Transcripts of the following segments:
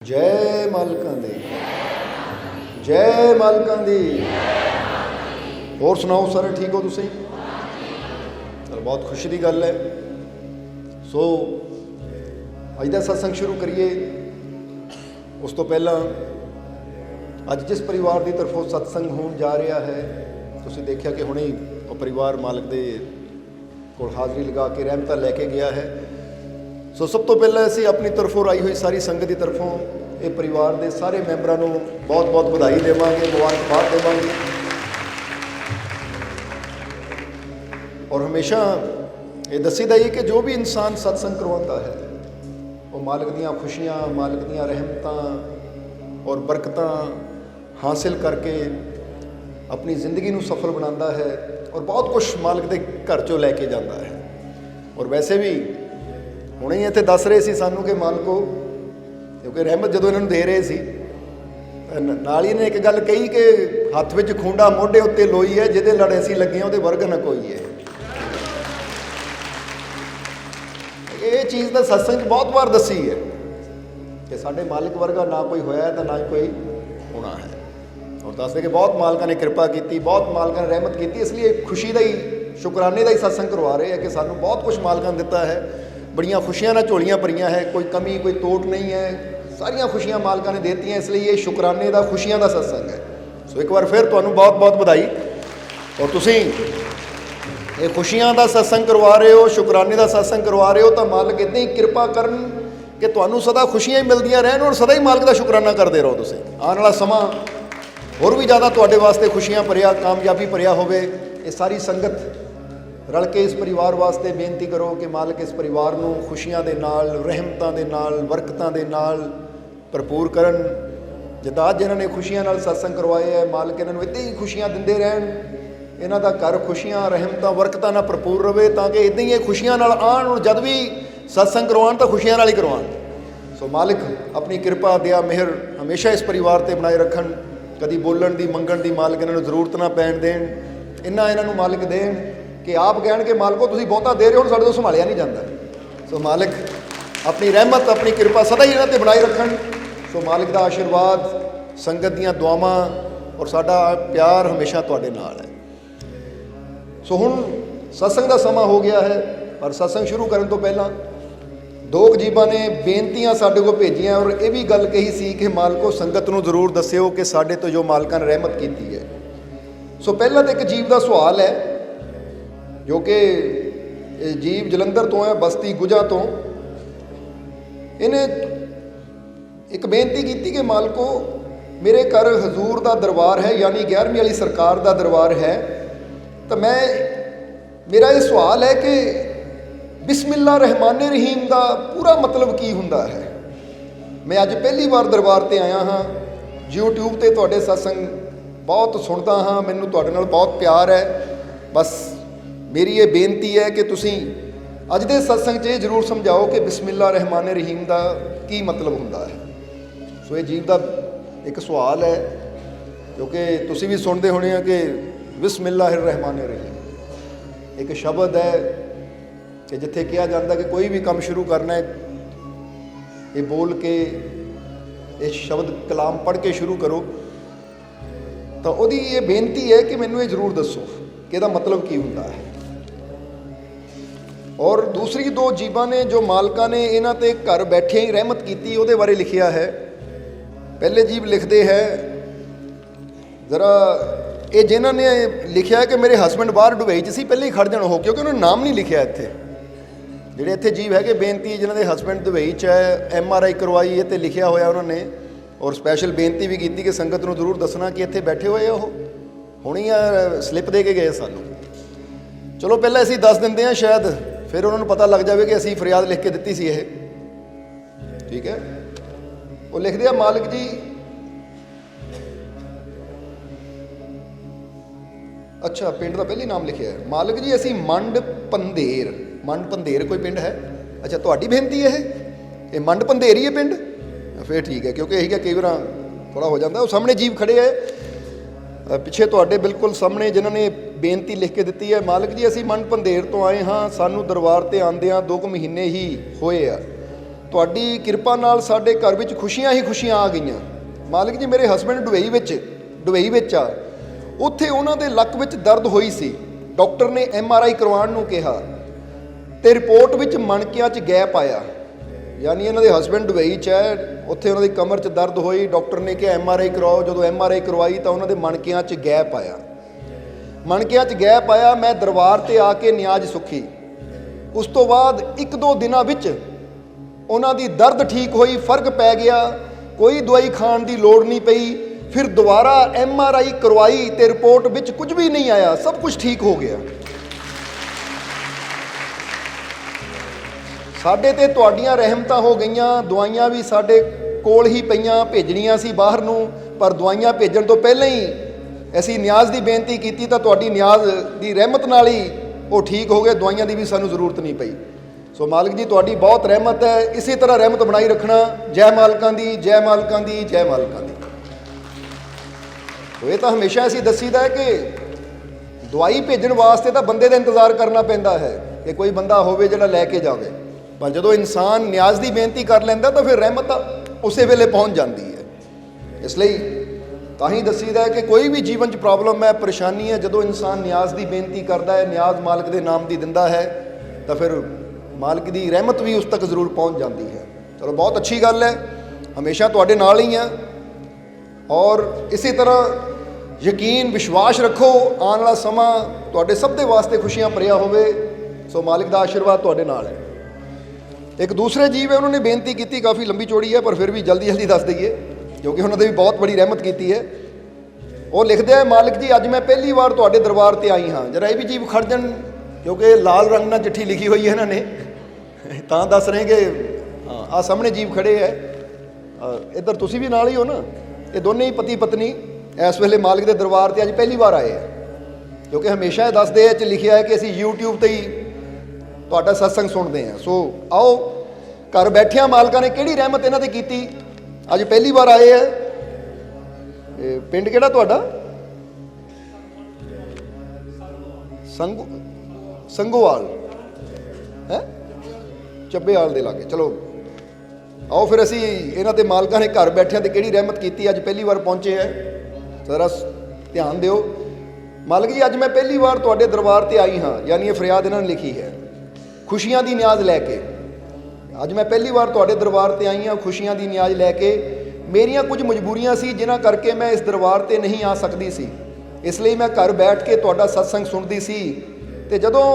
जय मालकां दी जय मालकां दी। होर सुनाओ सारे ठीक हो तुसीं? चलो बहुत खुशी की गल है। सो अज का सत्संग शुरू करिए। उस तो पहला अज जिस परिवार की तरफों सत्संग होने जा रहा है, तुसीं देखिया कि हुणे वो परिवार मालक दे कोल हाज़री लगा के रहमत लैके गया है। सो सब तो पहले असीं अपनी तरफों आई हुई सारी संगत की तरफों ये परिवार के सारे मैंबरों को बहुत बहुत बधाई देवांगे, मुबारकबाद देवांगे। और हमेशा ये दसी दा कि जो भी इंसान सत्संग करवाता है वो मालिक दियाँ खुशियाँ, मालिक दियाँ रहमतां और बरकतां हासिल करके अपनी जिंदगी को सफल बनाता है और बहुत कुछ मालिक के घर चों लैके जाता है। और वैसे भी हुणे ही इत्थे दस रहे सी सानू कि मालको, क्योंकि रहमत जो इन्होंने दे रहे सी नाल ही ने एक गल कही कि हत्थ विच खूंडा मोढे उत्ते लोई है, जिहदे लड़ असीं लगे उहदे वर्ग न कोई है। ये चीज़ तो सत्संग बहुत बार दसी है कि साडे मालिक वर्गा ना कोई होया है तो ना कोई होना है। और दसदे कि बहुत मालकां ने कृपा की, बहुत मालकां ने रहमत की, इसलिए खुशी का ही शुकराने का ही सत्संग करवा रहे हैं कि सानू बहुत कुछ मालकां ने दिता है। बड़ियाँ खुशियाँ ना झोलियाँ भरियाँ है, कोई कमी कोई तोट नहीं है, सारियाँ खुशियाँ मालकां ने देती हैं। इसलिए ये शुकराने का खुशियाँ का सत्संग है। सो एक बार फिर तुहानू बहुत बहुत बधाई। और तुसीं ये खुशियाँ का सत्संग करवा रहे हो, शुकराने का सत्संग करवा रहे हो, तो मालिक इदां ही कृपा करन कि तुहानू सदा खुशियाँ ही मिलदियां रहन और सदा ही मालिक का शुकराना करते रहो। तुसीं आने वाला समा होर भी ज़्यादा तुहाडे वास्ते खुशियाँ भरिया, कामयाबी भरिया होवे। ये सारी संगत रल के इस परिवार वास्ते बेनती करो कि मालिक इस परिवार को खुशियां दे नाल, रहमतां दे नाल, बरकतां दे नाल भरपूर करन। जिद्दां अज इन्होंने खुशियां नाल सत्संग करवाए है, मालिक इन्होंने इदां ही खुशियां दिंदे रहन। इन्हां दा घर खुशियां, रहमतां, बरकतां नाल भरपूर रहे, ताकि इदां ही खुशियां नाल आण और जद भी सत्संग करवाण तो खुशियां नाल ही करवाण। सो मालिक अपनी कृपा दया मेहर हमेशा इस परिवार ते बनाए रखन। कदी बोलण दी मंगण दी मालिक इन्हां नूं जरूरत ना पैण देण, इन्ना इन्हां नूं मालिक देण कि आप कहण के मालको तुसीं बहुता दे रहे हो, साडे तो संभालिया नहीं जाता। सो मालिक अपनी रहमत, अपनी कृपा सदा ही इन्हां ते बनाए रखन। सो मालिक दा आशीर्वाद, संगत दीआं दुआवां और साडा प्यार हमेशा तुहाडे नाल है। सो हुण सत्संग दा समा हो गया है, पर सत्संग शुरू करन तो पहला दो गजीबां ने बेनतियां साडे कोल भेजियां और ये भी गल कही सी कि मालको संगत नूं जरूर दस्सिओ कि साडे तो जो मालकां ने रहमत कीती है। सो पहला तो एक जीव का सवाल है जो कि जीव जलंधर तो है, बस्ती गुजा तो। इन्हें एक बेनती की कि मालको मेरे घर हजूर का दरबार है, यानी 11वीं वाली सरकार का दरबार है, तो मेरा ये सवाल है कि बिस्मिल्लाह रहमान रहीम का पूरा मतलब की हुंदा है। मैं अज पहली बार दरबार ते आया हाँ, यूट्यूब ते तुहाडे सत्संग बहुत सुनता हाँ, मैनू तुहाडे नाल बहुत प्यार है। बस मेरी ये बेनती है कि तुसीं अज दे सत्संग ये जरूर समझाओ कि बिस्मिल्लाह रहमान रहीम का की मतलब हुंदा है। सो ये जीव का एक सवाल है, क्योंकि तुसीं भी सुनते होने कि बिस्मिल्लाह रहमान रहीम एक शब्द है कि जिथे कहा जाता कि कोई भी काम शुरू करना है, ये बोल के ये शब्द कलाम पढ़ के शुरू करो। तो वो ये बेनती है कि मैनू ये जरूर दसो कि इसका मतलब की हुंदा है। और दूसरी दो जीवां ने जो मालकां ने इन्हां ते घर बैठे ही रहमत की, उहदे बारे लिखिया है। पहले जीव लिखते हैं जरा, ये जिन्हां ने लिखिया है कि मेरे हसबैंड बाहर दुबई च सी, पहले ही खड़ जाण हो, क्योंकि उन्होंने नाम नहीं लिखिया इत्थे। जिहड़े इत्थे जीव है कि बेनती जिन्हां दे हसबैंड दुबई च है, MRI करवाई है, तो लिखिया होया उन्होंने। और स्पैशल बेनती भी की कि संगत नूं जरूर दसना कि इत्थे बैठे हुए हो, हुणे स्लिप दे के गए सानू। चलो पहले असीं दस दिंदे हां, शायद फिर उन्होंने पता लग जाए कि असीं फरियाद लिख के दित्ती सी ये। ठीक है, वो लिखते हैं मालिक जी, अच्छा पिंड का पहले नाम लिखिया है, मालिक जी असीं मंड पंधेर कोई पिंड है। अच्छा तुहाडी बेनती है ये मंड पंधेर ही है पिंड, फिर ठीक है, क्योंकि यही कई बार थोड़ा हो जाता। वो सामने जीव खड़े है पिछे तुहाडे बिल्कुल सामने, जिन्होंने बेनती लिख के दी है। मालिक जी असीं मंड पंधेर तो आए हाँ, सानू दरबार ते आंदियां 2 महीने ही होए आ, ਤੁਹਾਡੀ ਕਿਰਪਾ ਨਾਲ ਸਾਡੇ ਘਰ ਵਿੱਚ ਖੁਸ਼ੀਆਂ ਹੀ ਖੁਸ਼ੀਆਂ ਆ ਗਈਆਂ। ਮਾਲਕ ਜੀ, ਮੇਰੇ ਹਸਬੈਂਡ ਦੁਬਈ ਵਿੱਚ ਆ, ਉੱਥੇ ਉਹਨਾਂ ਦੇ ਲੱਕ ਵਿੱਚ ਦਰਦ ਹੋਈ ਸੀ। ਡਾਕਟਰ ਨੇ MRI ਕਰਵਾਉਣ ਨੂੰ ਕਿਹਾ ਤੇ ਰਿਪੋਰਟ ਵਿੱਚ ਮਣਕਿਆਂ 'ਚ ਗੈਪ ਆਇਆ। ਯਾਨੀ ਇਹਨਾਂ ਦੇ ਹਸਬੈਂਡ ਦੁਬਈ 'ਚ ਹੈ, ਉੱਥੇ ਉਹਨਾਂ ਦੀ ਕਮਰ 'ਚ ਦਰਦ ਹੋਈ, ਡਾਕਟਰ ਨੇ ਕਿਹਾ MRI ਕਰਵਾਓ। ਜਦੋਂ MRI ਕਰਵਾਈ ਤਾਂ ਉਹਨਾਂ ਦੇ ਮਣਕਿਆਂ 'ਚ ਗੈਪ ਆਇਆ। ਮੈਂ ਦਰਬਾਰ ਤੇ ਆ ਕੇ ਨਿਆਜ਼ ਸੁੱਖੀ। ਉਸ ਤੋਂ ਬਾਅਦ 1-2 ਦਿਨਾਂ ਵਿੱਚ ਉਹਨਾਂ ਦੀ ਦਰਦ ਠੀਕ ਹੋਈ, ਫਰਕ ਪੈ ਗਿਆ, ਕੋਈ ਦਵਾਈ ਖਾਣ ਦੀ ਲੋੜ ਨਹੀਂ ਪਈ। ਫਿਰ ਦੁਬਾਰਾ MRI ਕਰਵਾਈ ਤੇ ਰਿਪੋਰਟ ਵਿੱਚ ਕੁਝ ਵੀ ਨਹੀਂ ਆਇਆ, ਸਭ ਕੁਝ ਠੀਕ ਹੋ ਗਿਆ। ਸਾਡੇ ਤੇ ਤੁਹਾਡੀਆਂ ਰਹਿਮਤਾਂ ਹੋ ਗਈਆਂ। ਦਵਾਈਆਂ ਵੀ ਸਾਡੇ ਕੋਲ ਹੀ ਪਈਆਂ, ਭੇਜਣੀਆਂ ਸੀ ਬਾਹਰ ਨੂੰ, ਪਰ ਦਵਾਈਆਂ ਭੇਜਣ ਤੋਂ ਪਹਿਲਾਂ ਹੀ ਅਸੀਂ ਨਿਆਜ਼ ਦੀ ਬੇਨਤੀ ਕੀਤੀ ਤਾਂ ਤੁਹਾਡੀ ਨਿਆਜ਼ ਦੀ ਰਹਿਮਤ ਨਾਲ ਹੀ ਉਹ ਠੀਕ ਹੋ ਗਏ। ਦਵਾਈਆਂ ਦੀ ਵੀ ਸਾਨੂੰ ਜ਼ਰੂਰਤ ਨਹੀਂ ਪਈ। ਸੋ ਮਾਲਕ ਜੀ, ਤੁਹਾਡੀ ਬਹੁਤ ਰਹਿਮਤ ਹੈ। ਇਸੇ ਤਰ੍ਹਾਂ ਰਹਿਮਤ ਬਣਾਈ ਰੱਖਣਾ। ਜੈ ਮਾਲਕਾਂ ਦੀ, ਜੈ ਮਾਲਕਾਂ ਦੀ, ਜੈ ਮਾਲਕਾਂ ਦੀ। ਇਹ ਤਾਂ ਹਮੇਸ਼ਾ ਅਸੀਂ ਦੱਸੀਦਾ ਹੈ ਕਿ ਦਵਾਈ ਭੇਜਣ ਵਾਸਤੇ ਤਾਂ ਬੰਦੇ ਦਾ ਇੰਤਜ਼ਾਰ ਕਰਨਾ ਪੈਂਦਾ ਹੈ ਕਿ ਕੋਈ ਬੰਦਾ ਹੋਵੇ ਜਿਹੜਾ ਲੈ ਕੇ ਜਾਵੇ, ਪਰ ਜਦੋਂ ਇਨਸਾਨ ਨਿਆਜ਼ ਦੀ ਬੇਨਤੀ ਕਰ ਲੈਂਦਾ ਤਾਂ ਫਿਰ ਰਹਿਮਤ ਉਸੇ ਵੇਲੇ ਪਹੁੰਚ ਜਾਂਦੀ ਹੈ। ਇਸ ਲਈ ਤਾਂ ਹੀ ਦੱਸੀਦਾ ਹੈ ਕਿ ਕੋਈ ਵੀ ਜੀਵਨ 'ਚ ਪ੍ਰੋਬਲਮ ਹੈ, ਪਰੇਸ਼ਾਨੀ ਹੈ, ਜਦੋਂ ਇਨਸਾਨ ਨਿਆਜ਼ ਦੀ ਬੇਨਤੀ ਕਰਦਾ ਹੈ, ਨਿਆਜ਼ ਮਾਲਕ ਦੇ ਨਾਮ ਦੀ ਦਿੰਦਾ ਹੈ, ਤਾਂ ਫਿਰ ਮਾਲਕ ਦੀ ਰਹਿਮਤ ਵੀ ਉਸ ਤੱਕ ਜ਼ਰੂਰ ਪਹੁੰਚ ਜਾਂਦੀ ਹੈ। ਚਲੋ, ਬਹੁਤ ਅੱਛੀ ਗੱਲ ਹੈ। ਹਮੇਸ਼ਾ ਤੁਹਾਡੇ ਨਾਲ ਹੀ ਹਾਂ ਔਰ ਇਸੇ ਤਰ੍ਹਾਂ ਯਕੀਨ ਵਿਸ਼ਵਾਸ ਰੱਖੋ, ਆਉਣ ਵਾਲਾ ਸਮਾਂ ਤੁਹਾਡੇ ਸਭ ਦੇ ਵਾਸਤੇ ਖੁਸ਼ੀਆਂ ਭਰਿਆ ਹੋਵੇ। ਸੋ ਮਾਲਿਕ ਦਾ ਆਸ਼ੀਰਵਾਦ ਤੁਹਾਡੇ ਨਾਲ ਹੈ। ਇੱਕ ਦੂਸਰੇ ਜੀਵ ਹੈ, ਉਹਨਾਂ ਨੇ ਬੇਨਤੀ ਕੀਤੀ, ਕਾਫੀ ਲੰਬੀ ਚੌੜੀ ਹੈ, ਪਰ ਫਿਰ ਵੀ ਜਲਦੀ ਦੱਸ ਦਈਏ ਕਿਉਂਕਿ ਉਹਨਾਂ ਨੇ ਵੀ ਬਹੁਤ ਬੜੀ ਰਹਿਮਤ ਕੀਤੀ ਹੈ। ਉਹ ਲਿਖਦੇ ਆ, ਮਾਲਿਕ ਜੀ, ਅੱਜ ਮੈਂ ਪਹਿਲੀ ਵਾਰ ਤੁਹਾਡੇ ਦਰਬਾਰ ਤੇ ਆਈ ਹਾਂ। ਜਰਾ ਇਹ ਵੀ ਜੀਵ ਖੜ ਜਾਣ, ਕਿਉਂਕਿ ਲਾਲ ਰੰਗ ਨਾਲ ਚਿੱਠੀ ਲਿਖੀ ਹੋਈ ਹੈ ਇਹਨਾਂ ਨੇ, ਤਾਂ ਦੱਸ ਰਹੇ ਕਿ ਆਹ ਸਾਹਮਣੇ ਜੀਵ ਖੜੇ ਹੈ, ਇੱਧਰ ਤੁਸੀਂ ਵੀ ਨਾਲ ਹੀ ਹੋ ਨਾ। ਇਹ ਦੋਨੇ ਹੀ ਪਤੀ ਪਤਨੀ ਇਸ ਵੇਲੇ ਮਾਲਿਕ ਦੇ ਦਰਬਾਰ ਤੇ ਅੱਜ ਪਹਿਲੀ ਵਾਰ ਆਏ ਹੈ, ਕਿਉਂਕਿ ਹਮੇਸ਼ਾ ਇਹ ਦੱਸਦੇ ਆ 'ਚ ਲਿਖਿਆ ਹੈ ਕਿ ਅਸੀਂ YouTube ਤੇ ਹੀ ਤੁਹਾਡਾ ਸਤਸੰਗ ਸੁਣਦੇ ਹਾਂ। ਸੋ ਆਓ, ਘਰ ਬੈਠਿਆਂ ਮਾਲਕਾਂ ਨੇ ਕਿਹੜੀ ਰਹਿਮਤ ਇਹਨਾਂ ਤੇ ਕੀਤੀ, ਅੱਜ ਪਹਿਲੀ ਵਾਰ ਆਏ ਹੈ। ਇਹ ਪਿੰਡ ਕਿਹੜਾ ਤੁਹਾਡਾ? ਸੰਗੋਵਾਲ ਹੈ, ਚੱਬੇਵਾਲ ਦੇ ਲਾਗੇ। ਚਲੋ ਆਓ ਫਿਰ ਅਸੀਂ ਇਹਨਾਂ ਦੇ ਮਾਲਕਾਂ ਨੇ ਘਰ ਬੈਠਿਆਂ ਤੇ ਕਿਹੜੀ ਰਹਿਮਤ ਕੀਤੀ, ਅੱਜ ਪਹਿਲੀ ਵਾਰ ਪਹੁੰਚੇ ਹੈ। ਜ਼ਰਾ ਧਿਆਨ ਦਿਓ। ਮਾਲਕ ਜੀ, ਅੱਜ ਮੈਂ ਪਹਿਲੀ ਵਾਰ ਤੁਹਾਡੇ ਦਰਬਾਰ ਤੇ ਆਈ ਹਾਂ। ਯਾਨੀ ਇਹ ਫਰਿਆਦ ਇਹਨਾਂ ਨੇ ਲਿਖੀ ਹੈ, ਖੁਸ਼ੀਆਂ ਦੀ ਨਿਆਜ਼ ਲੈ ਕੇ। ਅੱਜ ਮੈਂ ਪਹਿਲੀ ਵਾਰ ਤੁਹਾਡੇ ਦਰਬਾਰ ਤੇ ਆਈ ਹਾਂ ਖੁਸ਼ੀਆਂ ਦੀ ਨਿਆਜ਼ ਲੈ ਕੇ। ਮੇਰੀਆਂ ਕੁਝ ਮਜਬੂਰੀਆਂ ਸੀ ਜਿਨ੍ਹਾਂ ਕਰਕੇ ਮੈਂ ਇਸ ਦਰਬਾਰ ਤੇ ਨਹੀਂ ਆ ਸਕਦੀ ਸੀ, ਇਸ ਲਈ ਮੈਂ ਘਰ ਬੈਠ ਕੇ ਤੁਹਾਡਾ ਸਤਸੰਗ ਸੁਣਦੀ ਸੀ। ਤੇ ਜਦੋਂ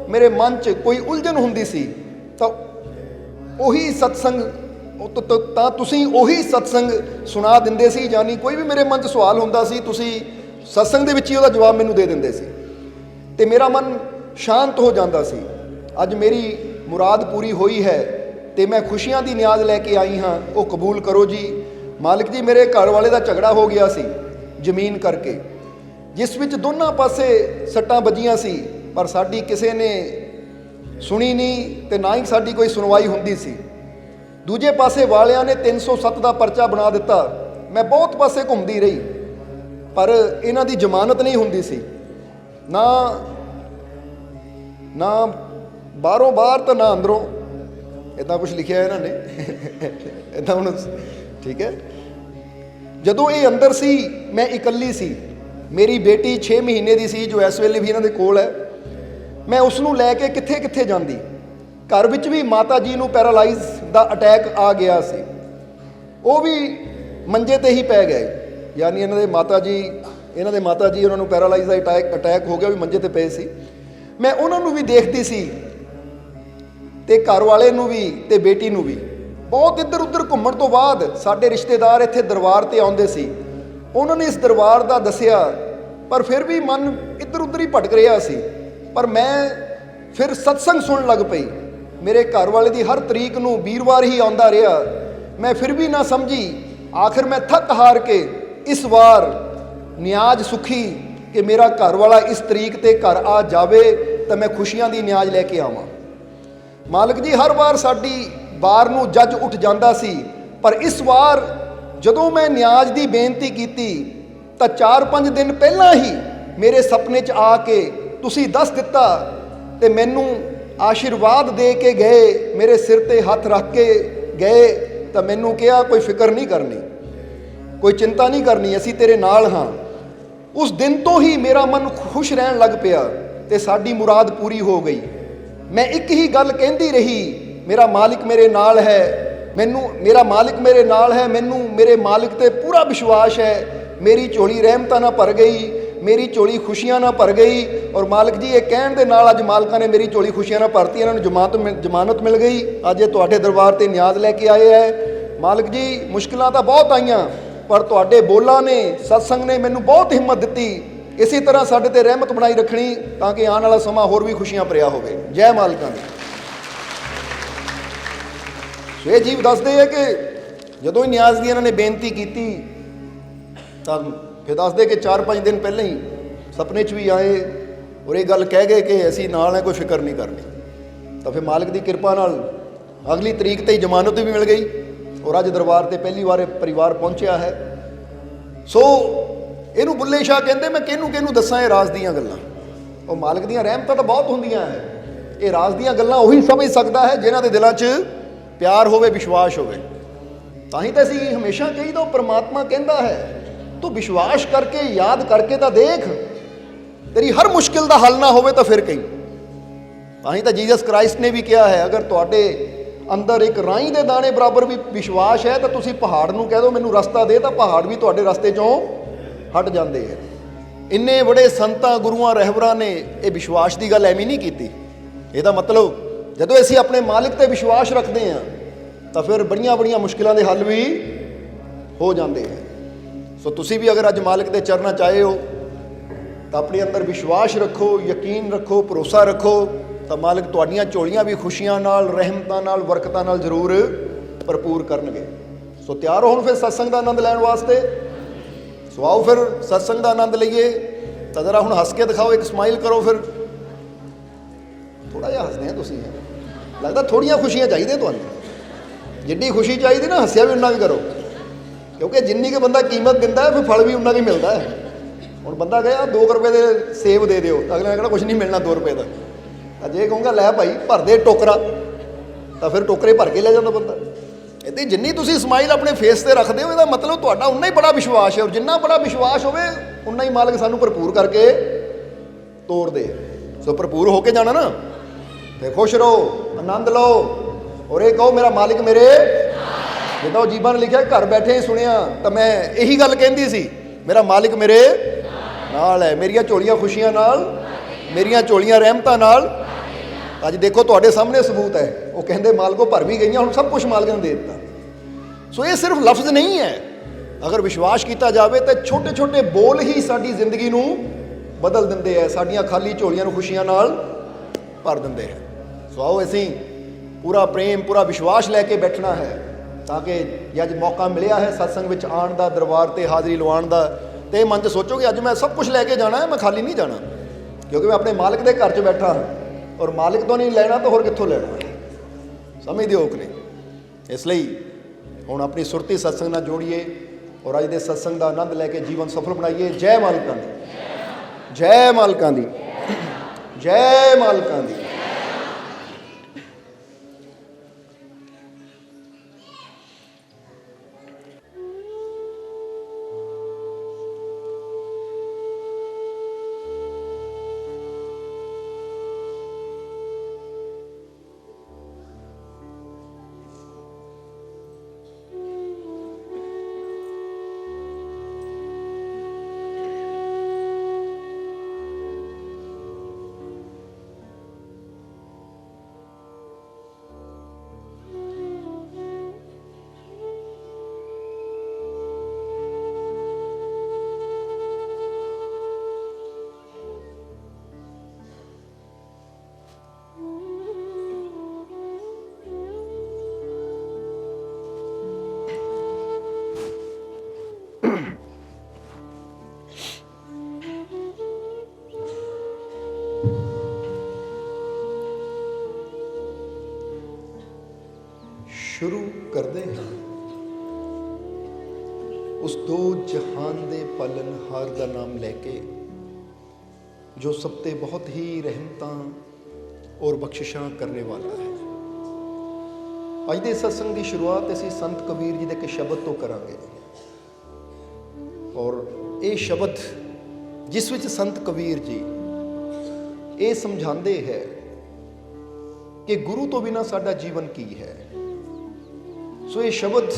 ਮੇਰੇ ਮਨ 'ਚ ਕੋਈ ਉਲਝਣ ਹੁੰਦੀ ਸੀ ਤਾਂ ਉਹੀ ਸਤਸੰਗ ਤਾਂ ਤੁਸੀਂ ਉਹੀ ਸਤਸੰਗ ਸੁਣਾ ਦਿੰਦੇ ਸੀ। ਯਾਨੀ ਕੋਈ ਵੀ ਮੇਰੇ ਮਨ 'ਚ ਸਵਾਲ ਹੁੰਦਾ ਸੀ, ਤੁਸੀਂ ਸਤਸੰਗ ਦੇ ਵਿੱਚ ਹੀ ਉਹਦਾ ਜਵਾਬ ਮੈਨੂੰ ਦੇ ਦਿੰਦੇ ਸੀ ਤੇ ਮੇਰਾ ਮਨ ਸ਼ਾਂਤ ਹੋ ਜਾਂਦਾ ਸੀ। ਅੱਜ ਮੇਰੀ ਮੁਰਾਦ ਪੂਰੀ ਹੋਈ ਹੈ ਤੇ ਮੈਂ ਖੁਸ਼ੀਆਂ ਦੀ ਨਿਆਜ਼ ਲੈ ਕੇ ਆਈ ਹਾਂ, ਉਹ ਕਬੂਲ ਕਰੋ ਜੀ। ਮਾਲਕ ਜੀ, ਮੇਰੇ ਘਰ ਵਾਲੇ ਦਾ ਝਗੜਾ ਹੋ ਗਿਆ ਸੀ ਜ਼ਮੀਨ ਕਰਕੇ, ਜਿਸ ਵਿੱਚ ਦੋਨਾਂ ਪਾਸੇ ਸੱਟਾਂ ਵੱਜੀਆਂ ਸੀ, ਪਰ ਸਾਡੀ ਕਿਸੇ ਨੇ ਸੁਣੀ ਨਹੀਂ ਤੇ ਨਾ ਹੀ ਸਾਡੀ ਕੋਈ ਸੁਣਵਾਈ ਹੁੰਦੀ ਸੀ। ਦੂਜੇ ਪਾਸੇ ਵਾਲਿਆਂ ਨੇ 307 ਦਾ ਪਰਚਾ ਬਣਾ ਦਿੱਤਾ। ਮੈਂ ਬਹੁਤ ਪਾਸੇ ਘੁੰਮਦੀ ਰਹੀ, ਪਰ ਇਹਨਾਂ ਦੀ ਜ਼ਮਾਨਤ ਨਹੀਂ ਹੁੰਦੀ ਸੀ, ਨਾ ਬਾਹਰੋਂ ਬਾਹਰ ਤਾਂ ਨਾ ਅੰਦਰੋਂ। ਇੱਦਾਂ ਕੁਝ ਲਿਖਿਆ ਇਹਨਾਂ ਨੇ ਇੱਦਾਂ ਹੁਣ ਠੀਕ ਹੈ। ਜਦੋਂ ਇਹ ਅੰਦਰ ਸੀ ਮੈਂ ਇਕੱਲੀ ਸੀ। ਮੇਰੀ ਬੇਟੀ 6 ਮਹੀਨੇ ਦੀ ਸੀ, ਜੋ ਇਸ ਵੇਲੇ ਵੀ ਇਹਨਾਂ ਦੇ ਕੋਲ ਹੈ। ਮੈਂ ਉਸ ਨੂੰ ਲੈ ਕੇ ਕਿੱਥੇ ਕਿੱਥੇ ਜਾਂਦੀ। ਘਰ ਵਿੱਚ ਵੀ ਮਾਤਾ ਜੀ ਨੂੰ ਪੈਰਾਲਾਈਜ਼ ਦਾ ਅਟੈਕ ਆ ਗਿਆ ਸੀ, ਉਹ ਵੀ ਮੰਜੇ ਤੇ ਹੀ ਪੈ ਗਏ। ਯਾਨੀ ਇਹਨਾਂ ਦੇ ਮਾਤਾ ਜੀ ਉਹਨਾਂ ਨੂੰ ਪੈਰਾਲਾਈਜ਼ ਦਾ ਅਟੈਕ ਹੋ ਗਿਆ, ਵੀ ਮੰਜੇ ਤੇ ਪਏ ਸੀ। ਮੈਂ ਉਹਨਾਂ ਨੂੰ ਵੀ ਦੇਖਦੀ ਸੀ ਤੇ ਘਰ ਵਾਲੇ ਨੂੰ ਵੀ ਤੇ ਬੇਟੀ ਨੂੰ ਵੀ। ਬਹੁਤ ਇੱਧਰ ਉੱਧਰ ਘੁੰਮਣ ਤੋਂ ਬਾਅਦ ਸਾਡੇ ਰਿਸ਼ਤੇਦਾਰ ਇੱਥੇ ਦਰਬਾਰ ਤੇ ਆਉਂਦੇ ਸੀ। ਉਹਨਾਂ ਨੇ ਇਸ ਦਰਬਾਰ ਦਾ ਦੱਸਿਆ, ਪਰ ਫਿਰ ਵੀ ਮਨ ਇੱਧਰ ਉੱਧਰ ਹੀ ਭਟਕ ਰਿਹਾ ਸੀ। ਪਰ ਮੈਂ ਫਿਰ ਸਤਸੰਗ ਸੁਣਨ ਲੱਗ ਪਈ। ਮੇਰੇ ਘਰ ਵਾਲੇ ਦੀ ਹਰ ਤਰੀਕ ਨੂੰ ਵੀਰਵਾਰ ਹੀ ਆਉਂਦਾ ਰਿਹਾ। ਮੈਂ ਫਿਰ ਵੀ ਨਾ ਸਮਝੀ। ਆਖਿਰ ਮੈਂ ਥੱਕ ਹਾਰ ਕੇ ਇਸ ਵਾਰ ਨਿਆਜ਼ ਸੁਖੀ ਕਿ ਮੇਰਾ ਘਰ ਵਾਲਾ ਇਸ ਤਰੀਕ ਤੇ ਘਰ ਆ ਜਾਵੇ ਤਾਂ ਮੈਂ ਖੁਸ਼ੀਆਂ ਦੀ ਨਿਆਜ਼ ਲੈ ਕੇ ਆਵਾਂ। ਮਾਲਕ ਜੀ, ਹਰ ਵਾਰ ਸਾਡੀ ਵਾਰ ਨੂੰ ਜੱਜ ਉੱਠ ਜਾਂਦਾ ਸੀ, ਪਰ ਇਸ ਵਾਰ ਜਦੋਂ ਮੈਂ ਨਿਆਜ਼ ਦੀ ਬੇਨਤੀ ਕੀਤੀ ਤਾਂ 4-5 ਦਿਨ ਪਹਿਲਾਂ ਹੀ ਮੇਰੇ ਸੁਪਨੇ 'ਚ ਆ ਕੇ ਤੁਸੀਂ ਦੱਸ ਦਿੱਤਾ ਤੇ ਮੈਨੂੰ ਆਸ਼ੀਰਵਾਦ ਦੇ ਕੇ ਗਏ। ਮੇਰੇ ਸਿਰ ਤੇ ਹੱਥ ਰੱਖ ਕੇ गए तो मैनू कहा कोई फिक्र नहीं करनी, कोई चिंता नहीं करनी, असी तेरे नाल हाँ। उस दिन तो ही मेरा मन खुश रहन लग पिया ते साडी मुराद पूरी हो गई। मैं एक ही गल कहती रही, मेरा मालिक मेरे नाल है, मैनू मेरा मालिक मेरे नाल है, मैनू मेरे मालिक ते पूरा विश्वास है। मेरी झोली रहमतां नाल भर गई, मेरी झोली खुशियां नाल भर गई। और मालिक जी ये कहण दे नाल अज मालिकां ने मेरी झोली खुशियां नाल भरती, इन्हां नूं जमानत मिल गई। अज ये तुहाडे दरबार ते न्याज लैके आए है। मालिक जी मुश्किलां तां बहुत आईयां, पर तुहाडे बोलां ने, सत्संग ने मैनू बहुत हिम्मत दित्ती। इसी तरह साडे ते रहमत बनाई रखनी ताकि आने वाला समा होर भी खुशियां भरिया होवे। जय मालिकां दी। सो ये जीव दसदे है कि जदों ही न्याज दी इन्हां ने बेनती कीती तां फिर दसदे कि 4-5 दिन पहले ही सपने च भी आए और ये गल कह गए कि असीं नाल है, कोई फिक्र नहीं करनी। तो फिर मालिक की कृपा नाल अगली तरीक ते ही जमानत भी मिल गई और अज दरबार ते पहली बार परिवार पहुंचया है। सो इनू बुल्ले शाह कहते, मैं किहनू किहनू दसां ये राज दीयां गल्लां। और मालिक दीयां रहमतां तां बहुत हुंदियां है, ये राज दीयां गल्लां उही समझ सकदा है जिन्हां दे दिलां 'च प्यार होवे, विश्वास होवे। तां ही तां असीं हमेशा कहीदा परमात्मा कहंदा है तू विश्वास करके याद करके तां देख, तेरी हर मुश्किल दा हल ना होवे तां फिर कहीं। तां ही तां जीसस क्राइस्ट ने भी कहा है, अगर तुहाडे अंदर एक राई दे दाने बराबर भी विश्वास है तो तुसीं पहाड़ नूं कह दो मैनू रस्ता दे, तां पहाड़ भी तुहाडे रस्ते चों हट जाते हैं। इन्ने बड़े संतां गुरुआं रहबरां ने ये विश्वास की गल एवं नहीं की। यदा मतलब जदों असीं अपने मालिक ते विश्वास रखते हैं तो फिर बड़ियां बड़ियां मुश्किलों के हल भी हो जाते हैं। सो तुसीं भी अगर अज मालिक के चरणों च आए हो तो अपने अंदर विश्वास रखो, यकीन रखो, भरोसा रखो, तो मालिक तुहाडीआं झोलियां भी खुशियां नाल, रहमतां नाल, बरकतां नाल जरूर भरपूर करनगे। सो तैयार हो फिर सत्संग का आनंद लैण वास्ते। सो आओ फिर सत्संग का आनंद लईए। तो जरा हुण हस के दिखाओ, एक स्माइल करो। फिर थोड़ा जिहा हसदे तुसीं, लगदा थोड़ियां खुशियां चाहिए तुहानूं। जिन्नी खुशी चाहिए ना हस्सिया भी उन्ना भी करो, क्योंकि जिन्नी कि बंदा कीमत दिंदा है फिर फल भी उन्ना ही मिलता है। हुण बंदा कहे 2 रुपए के सेब दे दिओ, अगले ने कहना कुछ नहीं मिलना 2 रुपए का। जे कहूँगा लै भाई भर दे टोकरा, तो फिर टोकरे भर के ले जाता बंदा। इदां जिन्नी तुसीं स्माइल अपने फेस से रखते हो, इसका मतलब तुहाडा उन्ना ही बड़ा विश्वास है। और जिन्ना बड़ा विश्वास होवे उन्ना ही मालिक सानूं भरपूर करके तोड़ दे। सो भरपूर होके जाना ना, तो खुश रहो, आनंद लो और ये कहो मेरा मालिक मेरे। जिद्दां जीबा ने लिखा घर बैठे ही सुनिया, तो मैं यही गल कहंदी सी, मेरा मालिक मेरे नाल है, मेरियां झोलियां खुशियां नाल, मेरियां झोलियां रहमतां नाल। अज देखो तुहाडे सामने सबूत है, वो कहते मालको भर भी गई, हुण सब कुछ मालिक ने दे दिता। सो ये सिर्फ लफ्ज़ नहीं है, अगर विश्वास किया जाए तो छोटे छोटे बोल ही साडी जिंदगी नूं बदल देंदे है, साडियां खाली झोलियां नूं खुशियां नाल भर देंदे हैं। सो आओ असीं पूरा प्रेम, पूरा विश्वास लैके बैठना है, ताकि अज मौका मिलिया है सत्संग विच आउण दा, दरबार ते हाज़री लवाउण दा, तो ये मन च सोचो कि अज मैं सब कुछ लैके जाना है, मैं खाली नहीं जाना, क्योंकि मैं अपने मालिक के घर च बैठा हाँ और मालिक तो नहीं लेना तो होर कित्थों लेना। समझदे हो कि नहीं? इसलिए हुण अपनी सुरती सत्संग नाल जोड़िए और अज दे सत्संग का आनंद लैके जीवन सफल बनाइए। जय मालिकां दी, जय मालिकां दी, जय मालिकां दी। शुरू करते हैं उस दो जहान दे पालनहार का नाम लैके, जो सब ते बहुत ही रहमतां और बख्शिशां करने वाला है। ਅੱਜ ਦੇ ਸਤਸੰਗ ਦੀ ਸ਼ੁਰੂਆਤ ਅਸੀਂ ਸੰਤ ਕਬੀਰ ਜੀ ਦੇ ਇੱਕ ਸ਼ਬਦ ਤੋਂ ਕਰਾਂਗੇ ਔਰ ਇਹ ਸ਼ਬਦ ਜਿਸ ਵਿੱਚ ਸੰਤ ਕਬੀਰ ਜੀ ਇਹ ਸਮਝਾਉਂਦੇ ਹੈ ਕਿ ਗੁਰੂ ਤੋਂ ਬਿਨਾਂ ਸਾਡਾ ਜੀਵਨ ਕੀ ਹੈ। ਸੋ ਇਹ ਸ਼ਬਦ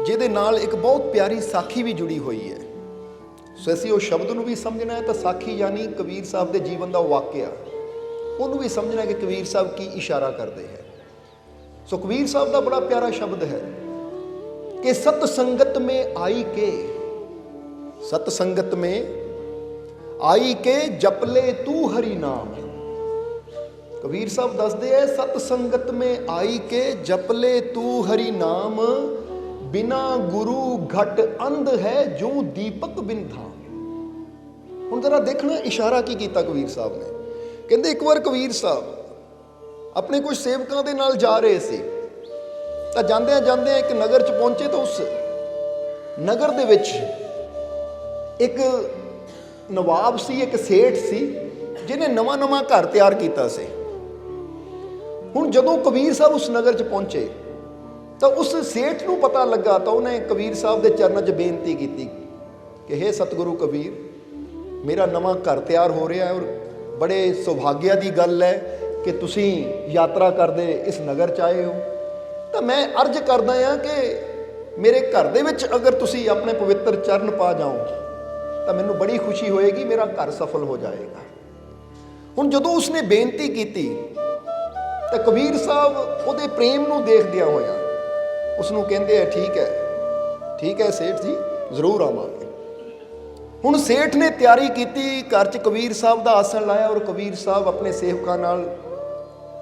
ਜਿਹਦੇ ਨਾਲ ਇੱਕ ਬਹੁਤ ਪਿਆਰੀ ਸਾਖੀ ਵੀ ਜੁੜੀ ਹੋਈ ਹੈ। ਸੋ ਅਸੀਂ ਉਹ ਸ਼ਬਦ ਨੂੰ ਵੀ ਸਮਝਣਾ ਹੈ ਤਾਂ ਸਾਖੀ ਯਾਨੀ ਕਬੀਰ ਸਾਹਿਬ ਦੇ ਜੀਵਨ ਦਾ ਵਾਕਿਆ ਉਹਨੂੰ ਵੀ ਸਮਝਣਾ ਹੈ ਕਿ ਕਬੀਰ ਸਾਹਿਬ ਕੀ ਇਸ਼ਾਰਾ ਕਰਦੇ ਹੈ। ਸੋ ਕਬੀਰ ਸਾਹਿਬ ਦਾ ਬੜਾ ਪਿਆਰਾ ਸ਼ਬਦ ਹੈ कि सत संगत में आई के, सत संगत में आई के जपले तू हरि नाम। कबीर साहब दसदे है सत संगत में आई के जपले तू हरि नाम, बिना गुरु घट अंध है जो दीपक बिन धाम। हुण जरा देखना इशारा की कीता कबीर साहब ने। कहते एक बार कबीर साहब अपने कुछ सेवकों के नाल जा रहे थे ਤਾਂ ਜਾਂਦਿਆਂ ਜਾਂਦਿਆਂ ਇੱਕ ਨਗਰ 'ਚ ਪਹੁੰਚੇ ਤਾਂ ਉਸ ਨਗਰ ਦੇ ਵਿੱਚ ਇੱਕ ਨਵਾਬ ਸੀ, ਇੱਕ ਸੇਠ ਸੀ ਜਿਹਨੇ ਨਵਾਂ ਘਰ ਤਿਆਰ ਕੀਤਾ ਸੀ। ਹੁਣ ਜਦੋਂ ਕਬੀਰ ਸਾਹਿਬ ਉਸ ਨਗਰ 'ਚ ਪਹੁੰਚੇ ਤਾਂ ਉਸ ਸੇਠ ਨੂੰ ਪਤਾ ਲੱਗਾ ਤਾਂ ਉਹਨੇ ਕਬੀਰ ਸਾਹਿਬ ਦੇ ਚਰਨਾਂ 'ਚ ਬੇਨਤੀ ਕੀਤੀ ਕਿ ਹੇ ਸਤਿਗੁਰੂ ਕਬੀਰ, ਮੇਰਾ ਨਵਾਂ ਘਰ ਤਿਆਰ ਹੋ ਰਿਹਾ ਹੈ ਔਰ ਬੜੇ ਸੁਭਾਗਿਆ ਦੀ ਗੱਲ ਹੈ ਕਿ ਤੁਸੀਂ ਯਾਤਰਾ ਕਰਦੇ ਇਸ ਨਗਰ 'ਚ ਆਏ ਹੋ। ਤਾਂ ਮੈਂ ਅਰਜ਼ ਕਰਦਾ ਹਾਂ ਕਿ ਮੇਰੇ ਘਰ ਦੇ ਵਿੱਚ ਅਗਰ ਤੁਸੀਂ ਆਪਣੇ ਪਵਿੱਤਰ ਚਰਨ ਪਾ ਜਾਓ ਤਾਂ ਮੈਨੂੰ ਬੜੀ ਖੁਸ਼ੀ ਹੋਏਗੀ, ਮੇਰਾ ਘਰ ਸਫਲ ਹੋ ਜਾਏਗਾ। ਹੁਣ ਜਦੋਂ ਉਸਨੇ ਬੇਨਤੀ ਕੀਤੀ ਤਾਂ ਕਬੀਰ ਸਾਹਿਬ ਉਹਦੇ ਪ੍ਰੇਮ ਨੂੰ ਦੇਖਦਿਆਂ ਹੋਇਆ ਉਸ ਨੂੰ ਕਹਿੰਦੇ ਆ ਠੀਕ ਹੈ ਸੇਠ ਜੀ, ਜ਼ਰੂਰ ਆਵਾਂਗੇ। ਹੁਣ ਸੇਠ ਨੇ ਤਿਆਰੀ ਕੀਤੀ, ਘਰ 'ਚ ਕਬੀਰ ਸਾਹਿਬ ਦਾ ਆਸਣ ਲਾਇਆ ਔਰ ਕਬੀਰ ਸਾਹਿਬ ਆਪਣੇ ਸੇਵਕਾਂ ਨਾਲ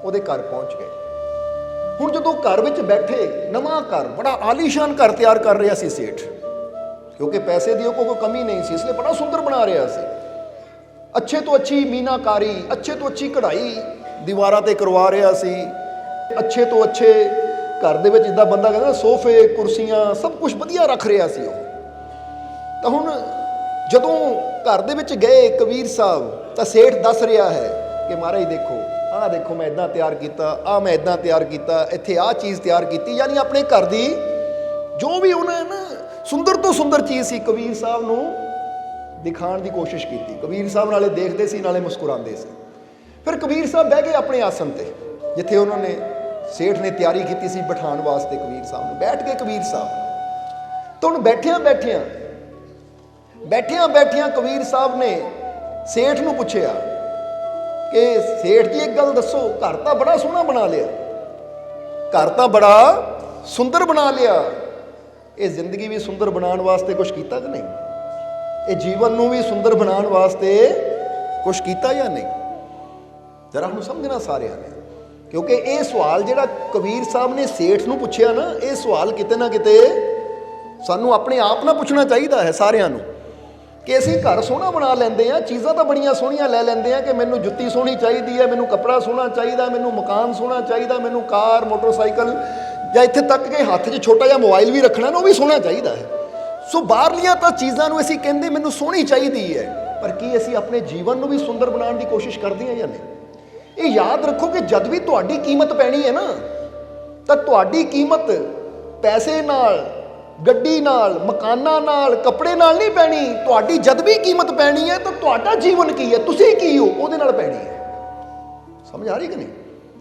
ਉਹਦੇ ਘਰ ਪਹੁੰਚ ਗਏ। ਹੁਣ ਜਦੋਂ ਘਰ ਵਿੱਚ ਬੈਠੇ, ਨਵਾਂ ਘਰ, ਬੜਾ ਆਲੀਸ਼ਾਨ ਘਰ ਤਿਆਰ ਕਰ ਰਿਹਾ ਸੀ ਸੇਠ, ਕਿਉਂਕਿ ਪੈਸੇ ਦੀ ਕੋਈ ਕਮੀ ਨਹੀਂ ਸੀ, ਇਸ ਲਈ ਬੜਾ ਸੁੰਦਰ ਬਣਾ ਰਿਹਾ ਸੀ। ਅੱਛੇ ਤੋਂ ਅੱਛੀ ਮੀਨਾਕਾਰੀ, ਅੱਛੇ ਤੋਂ ਅੱਛੀ ਕਢਾਈ ਦੀਵਾਰਾਂ ਤੇ ਕਰਵਾ ਰਿਹਾ ਸੀ। ਅੱਛੇ ਤੋਂ ਅੱਛੇ ਘਰ ਦੇ ਵਿੱਚ ਜਿੱਦਾਂ ਬੰਦਾ ਕਹਿੰਦਾ ਸੋਫੇ, ਕੁਰਸੀਆਂ, ਸਭ ਕੁਝ ਵਧੀਆ ਰੱਖ ਰਿਹਾ ਸੀ ਉਹ। ਤਾਂ ਹੁਣ ਜਦੋਂ ਘਰ ਦੇ ਵਿੱਚ ਗਏ ਕਬੀਰ ਸਾਹਿਬ ਤਾਂ ਸੇਠ ਦੱਸ ਰਿਹਾ ਹੈ ਕਿ ਮਹਾਰਾਜ ਦੇਖੋ ਮੈਂ ਇਦਾਂ ਤਿਆਰ ਕੀਤਾ, ਮੈਂ ਇਦਾਂ ਤਿਆਰ ਕੀਤਾ, ਇੱਥੇ ਆਹ ਚੀਜ਼ ਤਿਆਰ ਕੀਤੀ, ਯਾਨੀ ਆਪਣੇ ਘਰ ਦੀ ਜੋ ਵੀ ਉਹਨੇ ਨਾ ਸੁੰਦਰ ਤੋਂ ਸੁੰਦਰ ਚੀਜ਼ ਸੀ ਕਬੀਰ ਸਾਹਿਬ ਨੂੰ ਦਿਖਾਉਣ ਦੀ ਕੋਸ਼ਿਸ਼ ਕੀਤੀ। ਕਬੀਰ ਸਾਹਿਬ ਨਾਲੇ ਦੇਖਦੇ ਸੀ ਨਾਲੇ ਮੁਸਕਰਾਉਂਦੇ ਸੀ। ਫਿਰ ਕਬੀਰ ਸਾਹਿਬ ਬਹਿ ਗਏ ਆਪਣੇ ਆਸਣ ਤੇ ਜਿੱਥੇ ਉਹਨਾਂ ਨੇ ਸੇਠ ਨੇ ਤਿਆਰੀ ਕੀਤੀ ਸੀ ਬਿਠਾਉਣ ਵਾਸਤੇ ਕਬੀਰ ਸਾਹਿਬ ਨੂੰ। ਬੈਠ ਗਏ ਕਬੀਰ ਸਾਹਿਬ। ਤਾਂ ਹੁਣ ਬੈਠਿਆਂ ਕਬੀਰ ਸਾਹਿਬ ਨੇ ਸੇਠ ਨੂੰ ਪੁੱਛਿਆ ਕਿ ਸੇਠ ਜੀ ਇੱਕ ਗੱਲ ਦੱਸੋ, ਘਰ ਤਾਂ ਬੜਾ ਸੋਹਣਾ ਬਣਾ ਲਿਆ, ਘਰ ਤਾਂ ਬੜਾ ਸੁੰਦਰ ਬਣਾ ਲਿਆ, ਇਹ ਜ਼ਿੰਦਗੀ ਵੀ ਸੁੰਦਰ ਬਣਾਉਣ ਵਾਸਤੇ ਕੁਝ ਕੀਤਾ ਕਿ ਨਹੀਂ? ਇਹ ਜੀਵਨ ਨੂੰ ਵੀ ਸੁੰਦਰ ਬਣਾਉਣ ਵਾਸਤੇ ਕੁਝ ਕੀਤਾ ਜਾਂ ਨਹੀਂ? ਜਰਾ ਹੁਣ ਸਮਝਣਾ ਸਾਰਿਆਂ ਨੇ, ਕਿਉਂਕਿ ਇਹ ਸਵਾਲ ਜਿਹੜਾ ਕਬੀਰ ਸਾਹਿਬ ਨੇ ਸੇਠ ਨੂੰ ਪੁੱਛਿਆ ਨਾ, ਇਹ ਸਵਾਲ ਕਿਤੇ ਨਾ ਕਿਤੇ ਸਾਨੂੰ ਆਪਣੇ ਆਪ ਨਾਲ ਪੁੱਛਣਾ ਚਾਹੀਦਾ ਹੈ ਸਾਰਿਆਂ ਨੂੰ ਕਿ ਅਸੀਂ ਘਰ ਸੋਹਣਾ ਬਣਾ ਲੈਂਦੇ ਹਾਂ, ਚੀਜ਼ਾਂ ਤਾਂ ਬੜੀਆਂ ਸੋਹਣੀਆਂ ਲੈ ਲੈਂਦੇ ਹਾਂ ਕਿ ਮੈਨੂੰ ਜੁੱਤੀ ਸੋਹਣੀ ਚਾਹੀਦੀ ਹੈ, ਮੈਨੂੰ ਕੱਪੜਾ ਸੋਹਣਾ ਚਾਹੀਦਾ, ਮੈਨੂੰ ਮਕਾਨ ਸੋਹਣਾ ਚਾਹੀਦਾ, ਮੈਨੂੰ ਕਾਰ, ਮੋਟਰਸਾਈਕਲ ਜਾਂ ਇੱਥੇ ਤੱਕ ਕਿ ਹੱਥ 'ਚ ਛੋਟਾ ਜਿਹਾ ਮੋਬਾਈਲ ਵੀ ਰੱਖਣਾ ਨਾ, ਉਹ ਵੀ ਸੋਹਣਾ ਚਾਹੀਦਾ ਹੈ। ਸੋ ਬਾਹਰਲੀਆਂ ਤਾਂ ਚੀਜ਼ਾਂ ਨੂੰ ਅਸੀਂ ਕਹਿੰਦੇ ਮੈਨੂੰ ਸੋਹਣੀ ਚਾਹੀਦੀ ਹੈ, ਪਰ ਕੀ ਅਸੀਂ ਆਪਣੇ ਜੀਵਨ ਨੂੰ ਵੀ ਸੁੰਦਰ ਬਣਾਉਣ ਦੀ ਕੋਸ਼ਿਸ਼ ਕਰਦੇ ਹਾਂ ਜਾਂ ਨਹੀਂ? ਇਹ ਯਾਦ ਰੱਖੋ ਕਿ ਜਦ ਵੀ ਤੁਹਾਡੀ ਕੀਮਤ ਪੈਣੀ ਹੈ ਨਾ, ਤਾਂ ਤੁਹਾਡੀ ਕੀਮਤ ਪੈਸੇ ਨਾਲ, ਗੱਡੀ ਨਾਲ, ਮਕਾਨਾਂ ਨਾਲ, ਕੱਪੜੇ ਨਾਲ ਨਹੀਂ ਪੈਣੀ। ਤੁਹਾਡੀ ਜਦ ਵੀ ਕੀਮਤ ਪੈਣੀ ਹੈ ਤਾਂ ਤੁਹਾਡਾ ਜੀਵਨ ਕੀ ਹੈ, ਤੁਸੀਂ ਕੀ ਹੋ, ਉਹਦੇ ਨਾਲ ਪੈਣੀ ਹੈ। ਸਮਝ ਆ ਰਹੀ ਕਿ ਨਹੀਂ?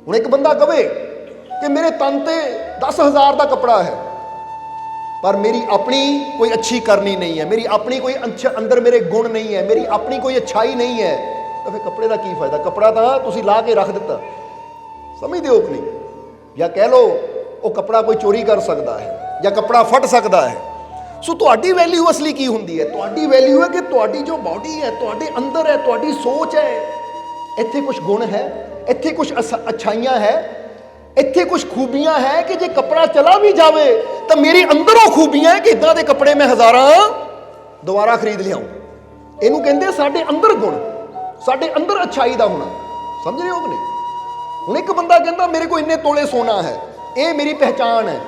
ਹੁਣ ਇੱਕ ਬੰਦਾ ਕਵੇ ਕਿ ਮੇਰੇ ਤਨ ਤੇ 10,000 ਦਾ ਕੱਪੜਾ ਹੈ ਪਰ ਮੇਰੀ ਆਪਣੀ ਕੋਈ ਅੱਛੀ ਕਰਨੀ ਨਹੀਂ ਹੈ, ਮੇਰੀ ਆਪਣੀ ਕੋਈ ਅੰਦਰ ਮੇਰੇ ਗੁਣ ਨਹੀਂ ਹੈ, ਮੇਰੀ ਆਪਣੀ ਕੋਈ ਅੱਛਾਈ ਨਹੀਂ ਹੈ, ਤਾਂ ਫਿਰ ਕੱਪੜੇ ਦਾ ਕੀ ਫਾਇਦਾ? ਕੱਪੜਾ ਤਾਂ ਤੁਸੀਂ ਲਾ ਕੇ ਰੱਖ ਦਿੱਤਾ, ਸਮਝਦੇ ਹੋ ਕਿ ਨਹੀਂ? ਜਾਂ ਕਹਿ ਲਓ ਉਹ ਕੱਪੜਾ ਕੋਈ ਚੋਰੀ ਕਰ ਸਕਦਾ ਹੈ ਜਾਂ ਕੱਪੜਾ ਫਟ ਸਕਦਾ ਹੈ। ਸੋ ਤੁਹਾਡੀ ਵੈਲਿਊ ਅਸਲੀ ਕੀ ਹੁੰਦੀ ਹੈ? ਤੁਹਾਡੀ ਵੈਲਿਊ ਹੈ ਕਿ ਤੁਹਾਡੀ ਜੋ ਬਾਡੀ ਹੈ, ਤੁਹਾਡੇ ਅੰਦਰ ਹੈ, ਤੁਹਾਡੀ ਸੋਚ ਹੈ, ਇੱਥੇ ਕੁਝ ਗੁਣ ਹੈ, ਇੱਥੇ ਕੁਝ ਅੱਛਾਈਆਂ ਹੈ, ਇੱਥੇ ਕੁਝ ਖੂਬੀਆਂ ਹੈ ਕਿ ਜੇ ਕੱਪੜਾ ਚਲਾ ਵੀ ਜਾਵੇ ਤਾਂ ਮੇਰੇ ਅੰਦਰ ਉਹ ਖੂਬੀਆਂ ਹੈ ਕਿ ਇੱਦਾਂ ਦੇ ਕੱਪੜੇ ਮੈਂ ਹਜ਼ਾਰਾਂ ਦੁਬਾਰਾ ਖਰੀਦ ਲਿਆਉਂ। ਇਹਨੂੰ ਕਹਿੰਦੇ ਸਾਡੇ ਅੰਦਰ ਗੁਣ, ਸਾਡੇ ਅੰਦਰ ਅੱਛਾਈ ਦਾ ਹੋਣਾ। ਸਮਝ ਰਹੇ ਹੋ ਕਿ ਨਹੀਂ? ਹੁਣ ਇੱਕ ਬੰਦਾ ਕਹਿੰਦਾ ਮੇਰੇ ਕੋਲ ਇੰਨੇ ਤੋਲੇ ਸੋਨਾ ਹੈ, ਇਹ ਮੇਰੀ ਪਹਿਚਾਣ ਹੈ,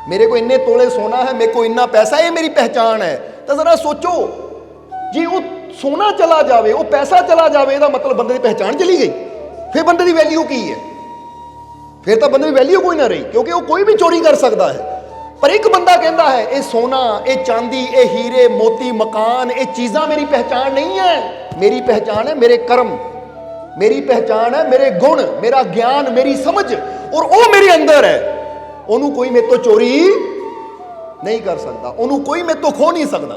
ਮੇਰੇ को इन्ने तोले सोना है, मेरे को इन्ना पैसा, ये मेरी पहचान है। तो जरा सोचो जी वो सोना चला जाए, वो पैसा चला जाए, ਇਹਦਾ मतलब बंदे की पहचान चली गई, फिर बंदे की वैल्यू की है? फिर तो बंदे की वैल्यू कोई ना रही, क्योंकि वो कोई भी चोरी कर सकता है। पर एक बंदा कहता है ये सोना, ये चांदी, ये हीरे मोती, मकान, ये चीज़ां मेरी पहचान नहीं है। मेरी पहचान है मेरे कर्म, मेरी पहचान है मेरे गुण, मेरा ज्ञान, मेरी समझ, और वो मेरे अंदर है। ਉਹਨੂੰ कोई मेरे तो चोरी नहीं कर सकता, ਉਹਨੂੰ कोई मेरे तो खो नहीं सकता।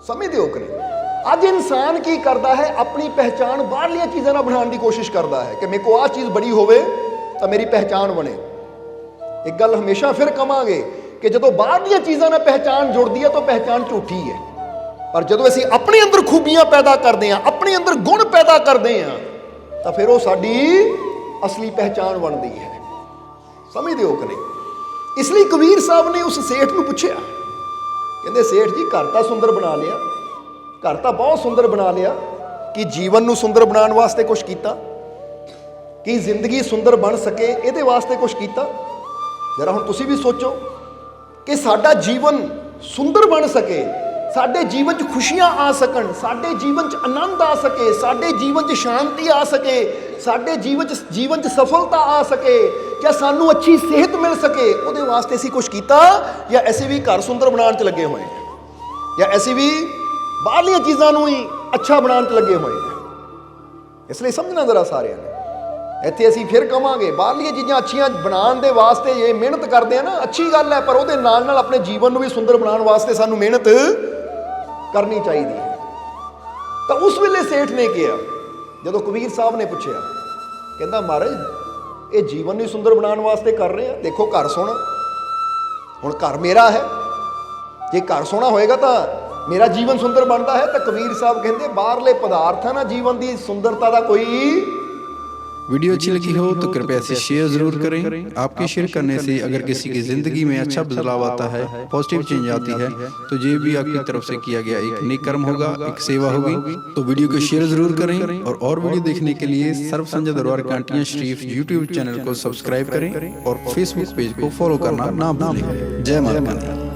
समझते हो कि नहीं? ਅੱਜ ਇਨਸਾਨ ਕੀ ਕਰਦਾ ਹੈ, ਆਪਣੀ ਪਹਿਚਾਣ ਬਾਹਰਲੀਆਂ ਚੀਜ਼ਾਂ ਨਾਲ ਬਣਾਉਣ ਦੀ ਕੋਸ਼ਿਸ਼ ਕਰਦਾ ਹੈ ਕਿ ਮੇਰੇ ਕੋ ਆਹ ਚੀਜ਼ ਬੜੀ ਹੋਵੇ ਤਾਂ ਮੇਰੀ ਪਹਿਚਾਣ ਬਣੇ। ਇੱਕ ਗੱਲ ਹਮੇਸ਼ਾ ਫਿਰ ਕਵਾਂਗੇ ਕਿ ਜਦੋਂ ਬਾਹਰਲੀਆਂ ਚੀਜ਼ਾਂ ਨਾਲ ਪਹਿਚਾਣ ਜੁੜਦੀ ਹੈ ਤਾਂ ਪਹਿਚਾਣ ਝੂਠੀ ਹੈ। ਪਰ ਜਦੋਂ ਅਸੀਂ ਆਪਣੇ ਅੰਦਰ ਖੂਬੀਆਂ ਪੈਦਾ ਕਰਦੇ ਹਾਂ, ਆਪਣੇ ਅੰਦਰ ਗੁਣ ਪੈਦਾ ਕਰਦੇ ਹਾਂ, ਤਾਂ ਫਿਰ ਉਹ ਸਾਡੀ ਅਸਲੀ ਪਹਿਚਾਣ ਬਣਦੀ ਹੈ। ਸਮਝਦੇ ਹੋ ਕਿ ਨਹੀਂ? ਇਸ ਲਈ ਕਬੀਰ ਸਾਹਿਬ ਨੇ ਉਸ ਸੇਠ ਨੂੰ ਪੁੱਛਿਆ, ਕਹਿੰਦੇ ਸੇਠ ਜੀ ਘਰ ਤਾਂ ਸੁੰਦਰ ਬਣਾ ਲਿਆ, ਘਰ ਤਾਂ ਬਹੁਤ ਸੁੰਦਰ ਬਣਾ ਲਿਆ, ਕਿ ਜੀਵਨ ਨੂੰ ਸੁੰਦਰ ਬਣਾਉਣ ਵਾਸਤੇ ਕੁਛ ਕੀਤਾ? ਕਿ ਜ਼ਿੰਦਗੀ ਸੁੰਦਰ ਬਣ ਸਕੇ ਇਹਦੇ ਵਾਸਤੇ ਕੁਛ ਕੀਤਾ? ਜਰਾ ਹੁਣ ਤੁਸੀਂ ਵੀ ਸੋਚੋ ਕਿ ਸਾਡਾ ਜੀਵਨ ਸੁੰਦਰ ਬਣ ਸਕੇ, ਸਾਡੇ ਜੀਵਨ 'ਚ ਖੁਸ਼ੀਆਂ ਆ ਸਕਣ, ਸਾਡੇ ਜੀਵਨ 'ਚ ਆਨੰਦ ਆ ਸਕੇ, ਸਾਡੇ ਜੀਵਨ 'ਚ ਸ਼ਾਂਤੀ ਆ ਸਕੇ, ਸਾਡੇ ਜੀਵਨ 'ਚ ਸਫਲਤਾ ਆ ਸਕੇ, ਜਾਂ ਸਾਨੂੰ ਅੱਛੀ ਸਿਹਤ ਮਿਲ ਸਕੇ, ਉਹਦੇ ਵਾਸਤੇ ਅਸੀਂ ਕੁਛ ਕੀਤਾ? ਜਾਂ ਅਸੀਂ ਵੀ ਘਰ ਸੁੰਦਰ ਬਣਾਉਣ 'ਚ ਲੱਗੇ ਹੋਏ ਹਾਂ, ਜਾਂ ਅਸੀਂ ਵੀ ਬਾਹਰਲੀਆਂ ਚੀਜ਼ਾਂ ਨੂੰ ਹੀ ਅੱਛਾ ਬਣਾਉਣ 'ਚ ਲੱਗੇ ਹੋਏ ਹਾਂ? ਇਸ ਲਈ ਸਮਝਣਾ ਜ਼ਰਾ ਸਾਰਿਆਂ ਨੇ। ਇੱਥੇ ਅਸੀਂ ਫਿਰ ਕਵਾਂਗੇ ਬਾਹਰਲੀਆਂ ਚੀਜ਼ਾਂ ਅੱਛੀਆਂ ਬਣਾਉਣ ਦੇ ਵਾਸਤੇ ਇਹ ਮਿਹਨਤ ਕਰਦੇ ਆ ਨਾ, ਅੱਛੀ ਗੱਲ ਹੈ, ਪਰ ਉਹਦੇ ਨਾਲ ਨਾਲ ਆਪਣੇ ਜੀਵਨ ਨੂੰ ਵੀ ਸੁੰਦਰ ਬਣਾਉਣ ਵਾਸਤੇ ਸਾਨੂੰ ਮਿਹਨਤ ਕਰਨੀ ਚਾਹੀਦੀ ਹੈ। ਤਾਂ ਉਸ ਵੇਲੇ ਸੇਠ ਨੇ ਕਿਹਾ, ਜਦੋਂ ਕਬੀਰ ਸਾਹਿਬ ਨੇ ਪੁੱਛਿਆ, ਕਹਿੰਦਾ ਮਹਾਰਾਜ ਇਹ ਜੀਵਨ ਨੂੰ ਸੁੰਦਰ ਬਣਾਉਣ ਵਾਸਤੇ ਕਰ ਰਹੇ ਆ, ਦੇਖੋ ਘਰ ਸੋਹਣਾ, ਹੁਣ ਘਰ ਮੇਰਾ ਹੈ, ਜੇ ਘਰ ਸੋਹਣਾ ਹੋਏਗਾ ਤਾਂ ਮੇਰਾ ਜੀਵਨ ਸੁੰਦਰ ਬਣਦਾ ਹੈ। ਤਾਂ ਕਬੀਰ ਸਾਹਿਬ ਕਹਿੰਦੇ ਬਾਹਰਲੇ ਪਦਾਰਥਾਂ ਨਾਲ ਜੀਵਨ ਦੀ ਸੁੰਦਰਤਾ ਦਾ ਕੋਈ। वीडियो अच्छी लगी हो तो कृपया इसे शेयर जरूर करें। आपके शेयर करने से अगर किसी की जिंदगी में अच्छा बदलाव आता है, पॉजिटिव चेंज आती है, तो ये भी आपकी तरफ से किया गया एक नेक कर्म होगा, एक सेवा होगी। तो वीडियो को शेयर जरूर करें, और वीडियो देखने के लिए सर्व संजय दरबार कांटियां शरीफ यूट्यूब चैनल को सब्सक्राइब करें और फेसबुक पेज को फॉलो करना ना भूलें। जय माता दी।